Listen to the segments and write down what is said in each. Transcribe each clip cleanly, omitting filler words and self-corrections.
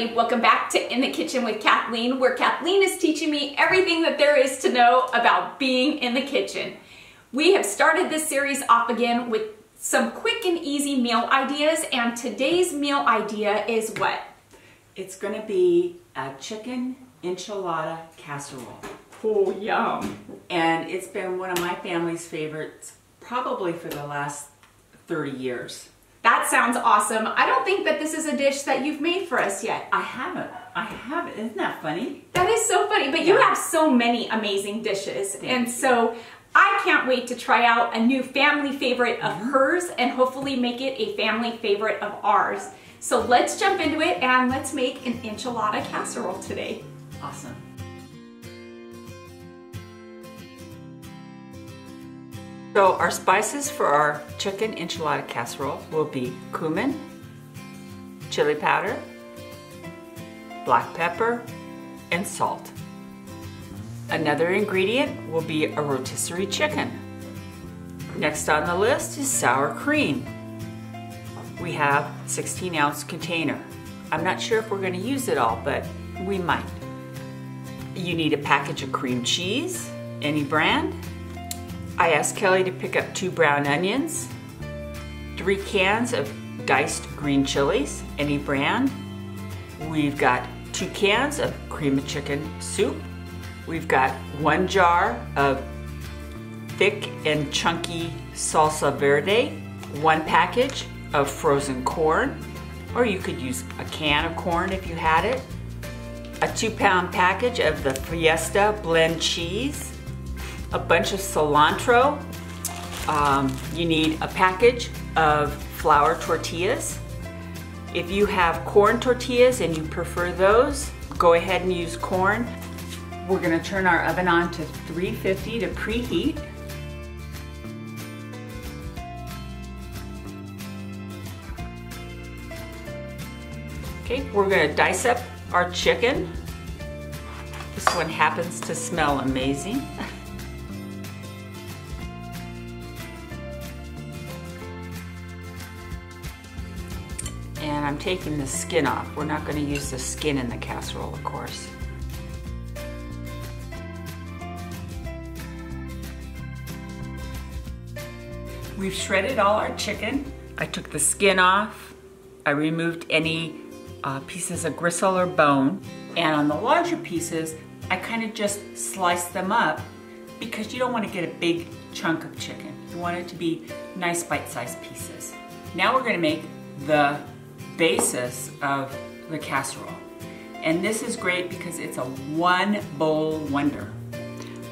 family, welcome back to In the Kitchen with Kathleen, where Kathleen is teaching me everything that there is to know about being in the kitchen. We have started this series off again with some quick and easy meal ideas, and today's meal idea is what? It's going to be a chicken enchilada casserole. Oh, yum. And it's been one of my family's favorites probably for the last 30 years. That sounds awesome. I don't think that this is a dish that you've made for us yet. I haven't. Isn't that funny? That is so funny, but you have so many amazing dishes. So I can't wait to try out a new family favorite of hers and hopefully make it a family favorite of ours. So let's jump into it and let's make an enchilada casserole today. Awesome. So our spices for our chicken enchilada casserole will be cumin, chili powder, black pepper, and salt. Another ingredient will be a rotisserie chicken. Next on the list is sour cream. We have a 16-ounce container. I'm not sure if we're going to use it all, but we might. You need a package of cream cheese, any brand. I asked Kelly to pick up 2 brown onions, 3 cans of diced green chilies, any brand. We've got 2 cans of cream of chicken soup. We've got 1 jar of thick and chunky salsa verde, 1 package of frozen corn, or you could use a can of corn if you had it, a 2-pound package of the Fiesta blend cheese, a bunch of cilantro. You need a package of flour tortillas. If you have corn tortillas and you prefer those, go ahead and use corn. We're gonna turn our oven on to 350 to preheat. Okay, we're gonna dice up our chicken. This one happens to smell amazing. And I'm taking the skin off. We're not going to use the skin in the casserole, of course. We've shredded all our chicken. I took the skin off. I removed any pieces of gristle or bone. And on the larger pieces, I kind of just sliced them up because you don't want to get a big chunk of chicken. You want it to be nice bite-sized pieces. Now we're going to make the basis of the casserole. And this is great because it's a one bowl wonder.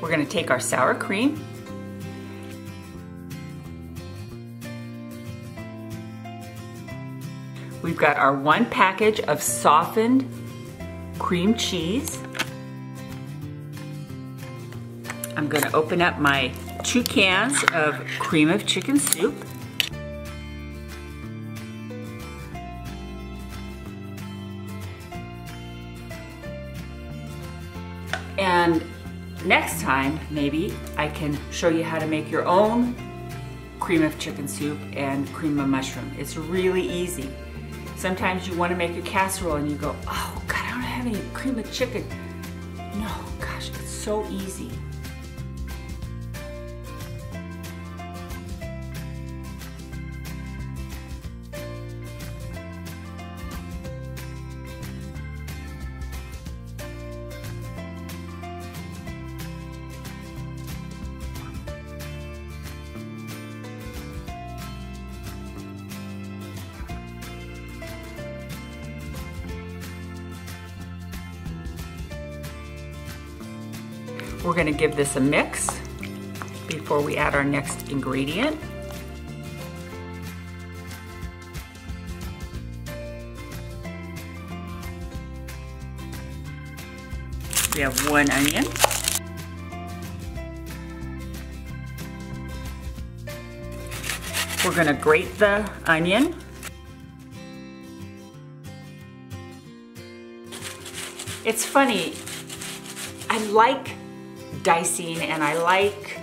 We're going to take our sour cream, we've got our 1 package of softened cream cheese. I'm going to open up my 2 cans of cream of chicken soup. And next time, maybe, I can show you how to make your own cream of chicken soup and cream of mushroom. It's really easy. Sometimes you want to make a casserole and you go, oh God, I don't have any cream of chicken. No, gosh, it's so easy. We're going to give this a mix before we add our next ingredient. We have 1 onion. We're going to grate the onion. It's funny, I like dicing and I like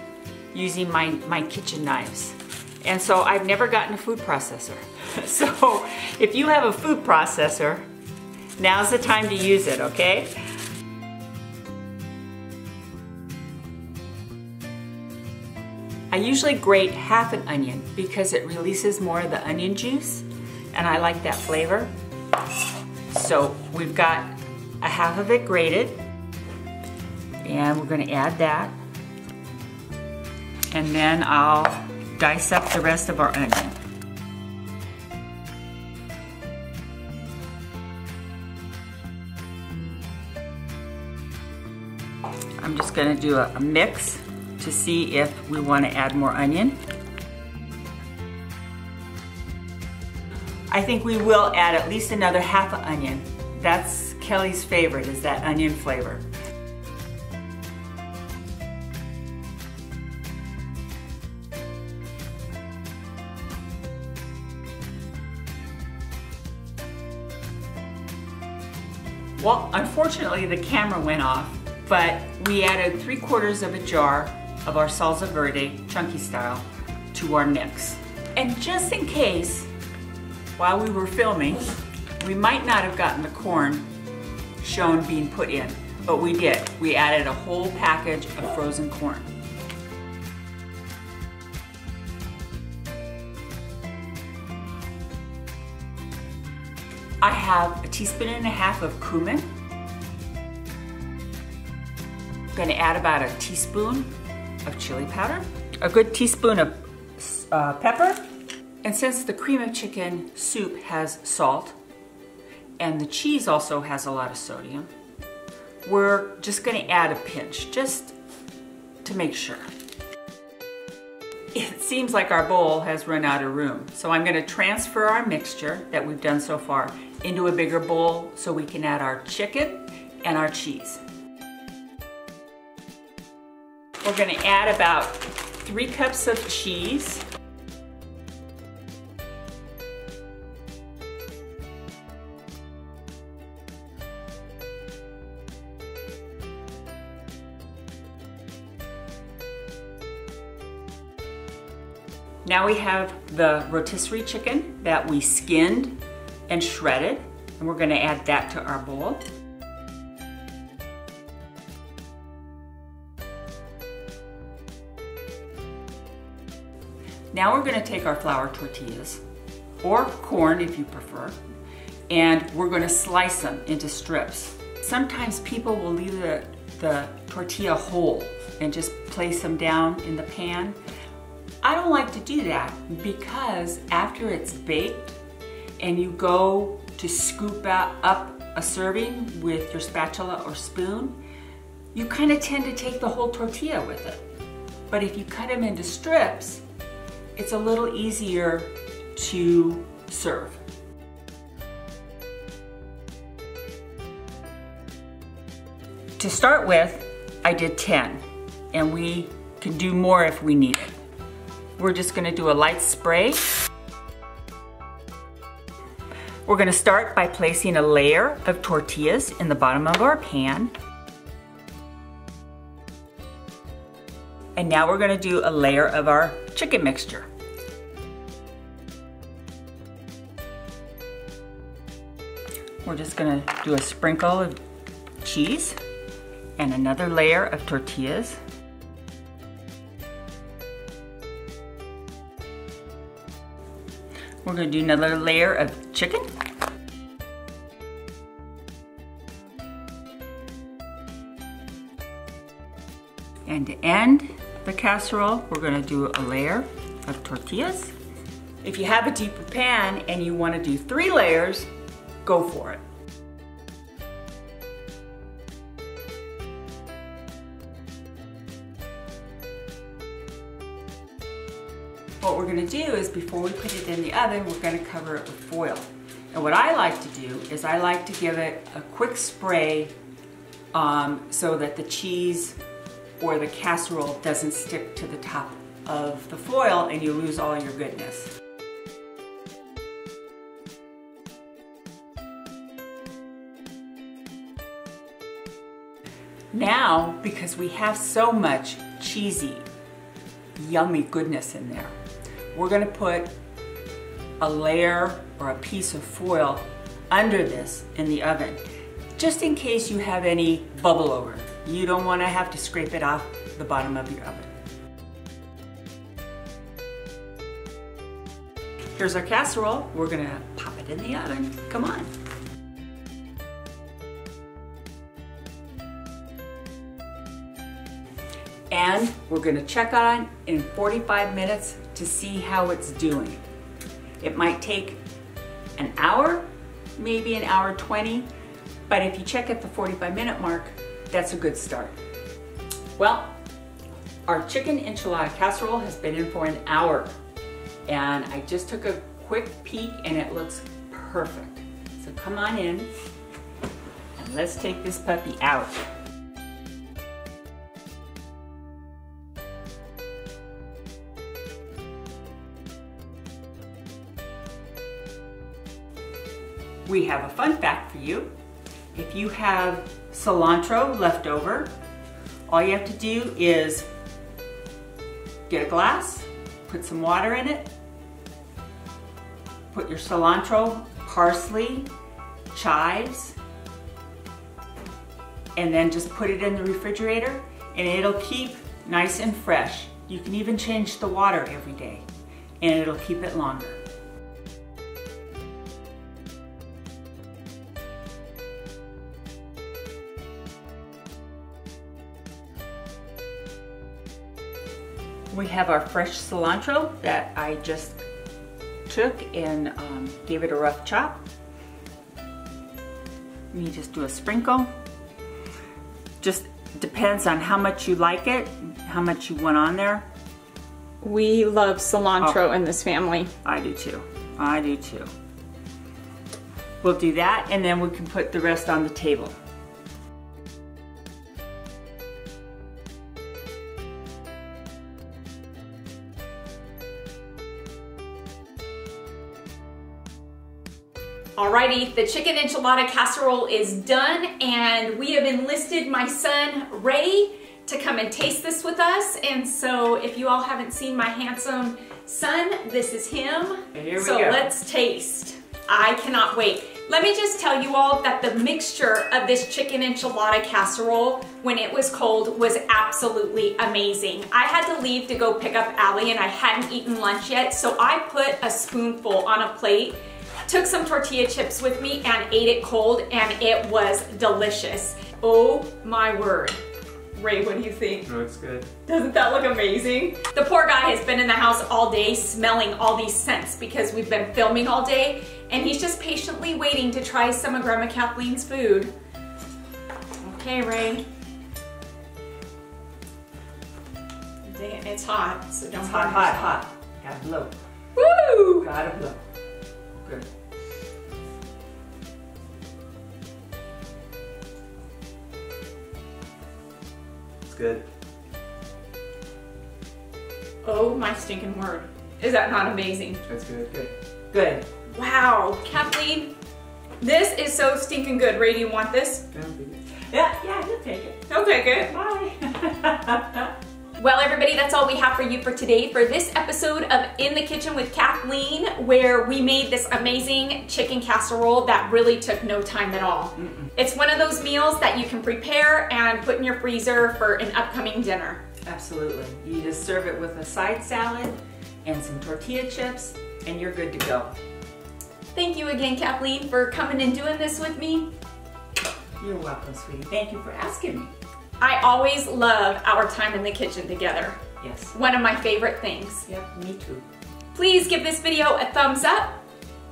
using my kitchen knives. And so I've never gotten a food processor. So if you have a food processor, Now's the time to use it, okay? I usually grate half an onion because it releases more of the onion juice and I like that flavor. So we've got a half of it grated and we're gonna add that. And then I'll dice up the rest of our onion. I'm just gonna do a mix to see if we want to add more onion. I think we will add at least another half an onion. That's Kelly's favorite, is that onion flavor. Well, unfortunately the camera went off, but we added 3/4 of a jar of our salsa verde, chunky style, to our mix. And just in case, while we were filming, we might not have gotten the corn shown being put in, but we did. We added a whole package of frozen corn. I have 1.5 teaspoons of cumin. I'm gonna add about 1 teaspoon of chili powder, a good teaspoon of pepper, and since the cream of chicken soup has salt and the cheese also has a lot of sodium, we're just gonna add a pinch just to make sure. It seems like our bowl has run out of room, so I'm gonna transfer our mixture that we've done so far into a bigger bowl so we can add our chicken and our cheese. We're gonna add about 3 cups of cheese. Now we have the rotisserie chicken that we skinned and shredded, and we're gonna add that to our bowl. Now we're gonna take our flour tortillas, or corn if you prefer, and we're gonna slice them into strips. Sometimes people will leave the tortilla whole and just place them down in the pan. I don't like to do that because after it's baked and you go to scoop up a serving with your spatula or spoon, you kind of tend to take the whole tortilla with it. But if you cut them into strips, it's a little easier to serve. To start with, I did 10, and we can do more if we need it. We're just gonna do a light spray. We're gonna start by placing a layer of tortillas in the bottom of our pan. And now we're gonna do a layer of our chicken mixture. We're just gonna do a sprinkle of cheese and another layer of tortillas. We're gonna do another layer of chicken. And to end the casserole, we're gonna do a layer of tortillas. If you have a deeper pan and you wanna do 3 layers, go for it. What we're gonna do is before we put it in the oven, we're gonna cover it with foil. And what I like to do is I like to give it a quick spray so that the cheese or the casserole doesn't stick to the top of the foil and you lose all your goodness. Now, because we have so much cheesy, yummy goodness in there, we're gonna put a layer or a piece of foil under this in the oven, just in case you have any bubble over. You don't want to have to scrape it off the bottom of your oven. Here's our casserole. We're gonna pop it in the oven. Come on. And we're gonna check on in 45 minutes to see how it's doing. It might take an hour, maybe an hour 20, but if you check at the 45-minute mark, that's a good start. Well, our chicken enchilada casserole has been in for an hour, and I just took a quick peek and it looks perfect. So come on in and let's take this puppy out. We have a fun fact for you. If you have cilantro left over, all you have to do is get a glass, put some water in it, put your cilantro, parsley, chives, and then just put it in the refrigerator and it'll keep nice and fresh. You can even change the water every day and it'll keep it longer. We have our fresh cilantro that I just took and gave it a rough chop. You just do a sprinkle. Just depends on how much you like it, how much you want on there. We love cilantro in this family. I do too. I do too. We'll do that and then we can put the rest on the table. Alrighty, the chicken enchilada casserole is done and we have enlisted my son Ray to come and taste this with us. And so if you all haven't seen my handsome son, this is him. Here we go. Let's taste. I cannot wait. Let me just tell you all that the mixture of this chicken enchilada casserole when it was cold was absolutely amazing. I had to leave to go pick up Allie and I hadn't eaten lunch yet, so I put a spoonful on a plate, took some tortilla chips with me and ate it cold and it was delicious. Oh my word. Ray, what do you think? It looks good. Doesn't that look amazing? The poor guy has been in the house all day smelling all these scents because we've been filming all day and he's just patiently waiting to try some of Grandma Kathleen's food. Okay, Ray. Dang it, it's hot, so don't Hot, hot, hot. Gotta blow. Woo! Gotta blow. Good. It's good. Oh my stinking word. Is that not amazing? That's good. Good. Good. Wow, Kathleen, this is so stinking good. Ray, do you want this? Yeah, you'll take it. He'll take it. Bye. Well, everybody, that's all we have for you for today for this episode of In the Kitchen with Kathleen, where we made this amazing chicken casserole that really took no time at all. It's one of those meals that you can prepare and put in your freezer for an upcoming dinner. Absolutely. You just serve it with a side salad and some tortilla chips, and you're good to go. Thank you again, Kathleen, for coming and doing this with me. You're welcome, sweetie. Thank you for asking me. I always love our time in the kitchen together. Yes. One of my favorite things. Yep, me too. Please give this video a thumbs up.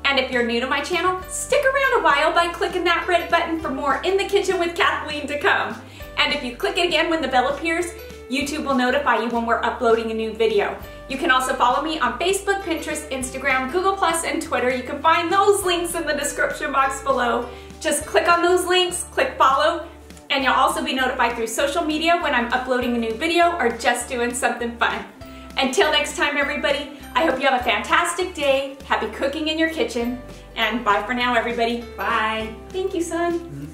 And if you're new to my channel, stick around a while by clicking that red button for more In the Kitchen with Kathleen to come. And if you click it again when the bell appears, YouTube will notify you when we're uploading a new video. You can also follow me on Facebook, Pinterest, Instagram, Google+, and Twitter. You can find those links in the description box below. Just click on those links, click follow, and you'll also be notified through social media when I'm uploading a new video or just doing something fun. Until next time, everybody, I hope you have a fantastic day, happy cooking in your kitchen, and bye for now, everybody. Bye. Thank you, son.